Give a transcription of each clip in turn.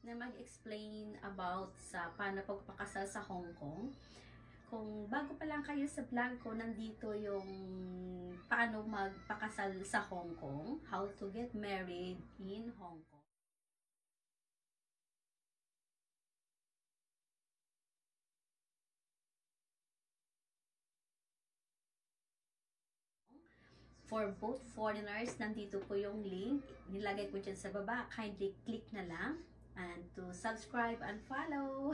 na mag-explain about sa paano pagpakasal sa Hong Kong. Kung bago pa lang kayo sa vlog ko, nandito yung paano magpakasal sa Hong Kong, how to get married in Hong Kong. For both foreigners, nandito po yung link. Nilagay ko dyan sa baba. Kindly click na lang. And to subscribe and follow.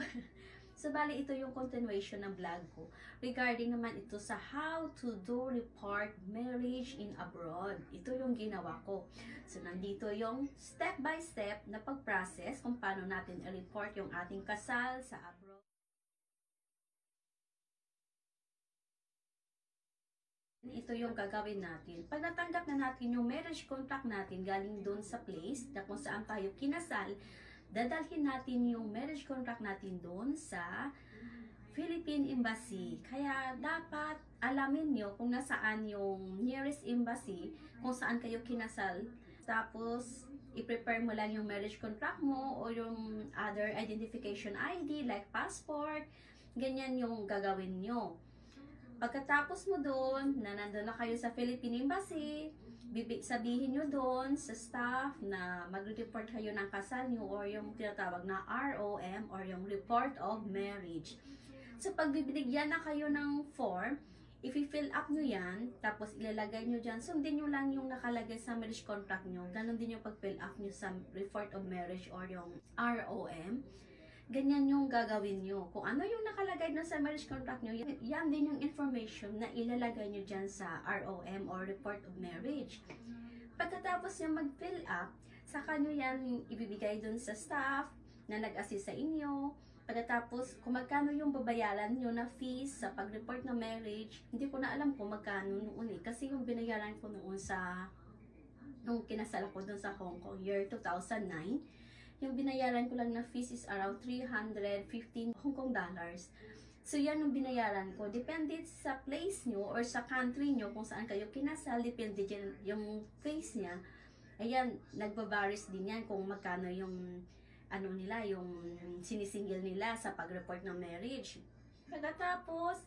So, bali, ito yung continuation ng vlog ko. Regarding naman ito sa how to do report marriage in abroad. Ito yung ginawa ko. So, nandito yung step by step na pag-process kung paano natin i-report yung ating kasal sa abroad. Ito yung gagawin natin. Pag natanggap na natin yung marriage contract natin galing doon sa place na kung saan tayo kinasal, dadalhin natin yung marriage contract natin doon sa Philippine Embassy. Kaya dapat alamin nyo kung nasaan yung nearest embassy, kung saan kayo kinasal. Tapos, i-prepare mo lang yung marriage contract mo o yung other identification ID like passport. Ganyan yung gagawin nyo. Pagkatapos mo doon, na nandun na kayo sa Philippine Embassy, sabihin nyo doon sa staff na mag-report kayo ng kasal nyo or yung tinatawag na ROM or yung Report of Marriage. So, pag bibigyan na kayo ng form, i-fill up nyo yan, tapos ilalagay nyo dyan, sundin nyo lang yung nakalagay sa marriage contract nyo, ganun din yung pag-fill up nyo sa Report of Marriage or yung ROM. Ganyan yung gagawin nyo. Kung ano yung nakalagay na sa marriage contract nyo, yan din yung information na ilalagay nyo dyan sa ROM or Report of Marriage. Pagkatapos yung mag-fill up, saka nyo yan ibibigay dun sa staff na nag-assist sa inyo. Pagkatapos, kung magkano yung babayaran nyo na fees sa pag-report ng marriage, hindi ko na alam kung magkano noon eh. Kasi yung binayaran ko noon nung kinasal ako dun sa Hong Kong, year 2009, yung binayaran ko lang na fees is around 315 Hong Kong dollars. So, yan yung binayaran ko. Depende sa place nyo or sa country nyo kung saan kayo kinasal. Depende dyan yung face niya. Ayan, nagbabaris din yan kung magkano yung ano nila, yung sinisingil nila sa pag-report ng marriage. Pagkatapos,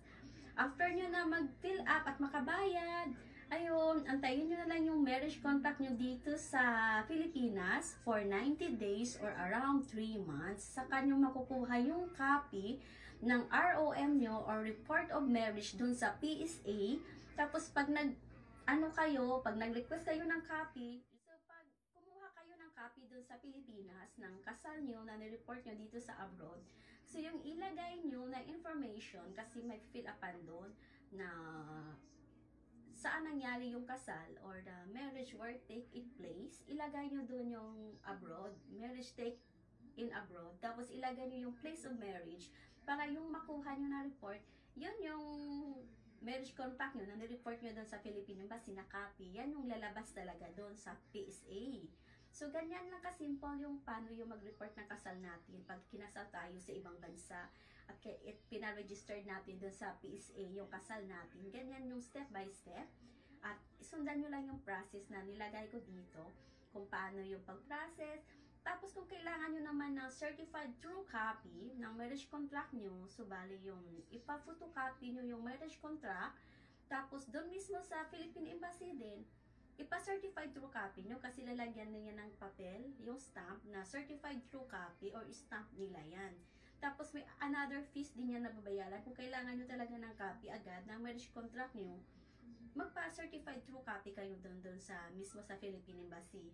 after nyo na mag-fill up at makabayad, ayun, antayin nyo na lang yung marriage contract nyo dito sa Pilipinas for 90 days or around 3 months. Saka nyo makukuha yung copy ng ROM nyo or Report of Marriage dun sa PSA. Tapos pag pag nag-request kayo ng copy, so pag kumuha kayo ng copy dun sa Pilipinas ng kasal nyo na nireport nyo dito sa abroad, so yung ilagay nyo na information, kasi may fill upan doon na saan nangyari yung kasal or the marriage where take it place, ilagay nyo doon yung abroad, marriage take in abroad. Tapos ilagay nyo yung place of marriage para yung makuha nyo na report, yun yung marriage contract nyo na nireport nyo doon sa Philippine Embassy na copy. Yan yung lalabas talaga doon sa PSA. So, ganyan lang kasimple yung paano yung mag-report ng kasal natin pag kinasal tayo sa ibang bansa at pinaregister natin doon sa PSA yung kasal natin. Ganyan yung step by step. At sundan nyo lang yung process na nilagay ko dito kung paano yung pag-process. Tapos kung kailangan nyo naman ng certified true copy ng marriage contract nyo, so bali yung ipa-photocopy nyo yung marriage contract, tapos doon mismo sa Philippine Embassy din, ipa-certified true copy nyo kasi lalagyan niya ng papel, yung stamp na certified true copy or stamp nila yan. Tapos may another fees din yan na babayaran. Kung kailangan nyo talaga ng copy agad ng marriage contract nyo, magpa-certified true copy kayo doon sa mismo sa Philippine Embassy.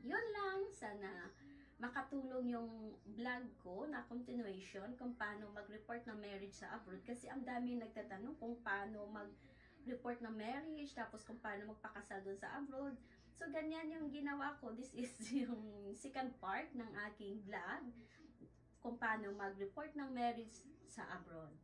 Yun lang, sana makatulong yung vlog ko na continuation kung paano mag-report ng marriage sa abroad. Kasi ang dami nagtatanong kung paano mag-report ng marriage, tapos kung paano magpakasal doon sa abroad. So, ganyan yung ginawa ko. This is yung second part ng aking vlog kung paano mag-report ng marriage sa abroad.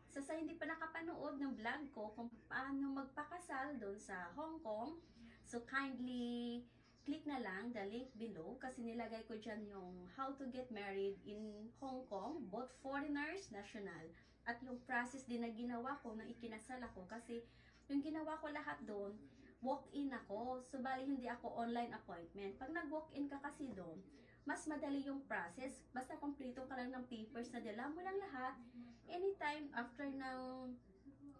So, sa hindi pa nakapanood ng vlog ko kung paano magpakasal doon sa Hong Kong, so kindly click na lang the link below kasi nilagay ko dyan yung how to get married in Hong Kong, both foreigners, national. At yung process din na ginawa ko nang ikinasal ako kasi yung ginawa ko lahat doon, walk-in ako. So, bali hindi ako online appointment. Pag nag-walk-in ka kasi doon, mas madali yung process. Basta kompleto ka lang ng papers na dala mo lang lahat. Anytime after ng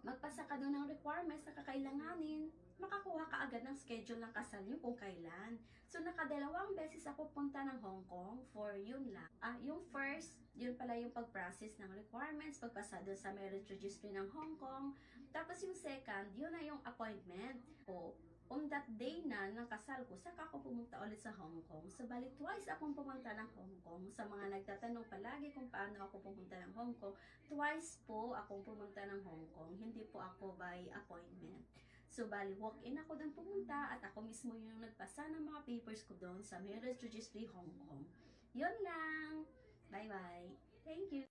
magpasa ka doon ng requirements na kakailanganin, makakuha ka agad ng schedule ng kasal niyo kung kailan. So, nakadalawang beses ako punta ng Hong Kong for yun lang. Yung first, yun pala yung pag-process ng requirements, pagpasa doon sa marriage registry ng Hong Kong. Tapos yung second, yun na yung appointment ko. On that day na ng kasal ko, saka ako pumunta ulit sa Hong Kong. So, bali twice akong pumunta ng Hong Kong. Sa mga nagtatanong palagi kung paano ako pumunta ng Hong Kong, twice po akong pumunta ng Hong Kong. Hindi po ako by appointment. So, bali, walk-in ako doon pumunta at ako mismo yung nagpasa ng mga papers ko doon sa Marriage Registry Hong Kong. Yun lang. Bye-bye. Thank you.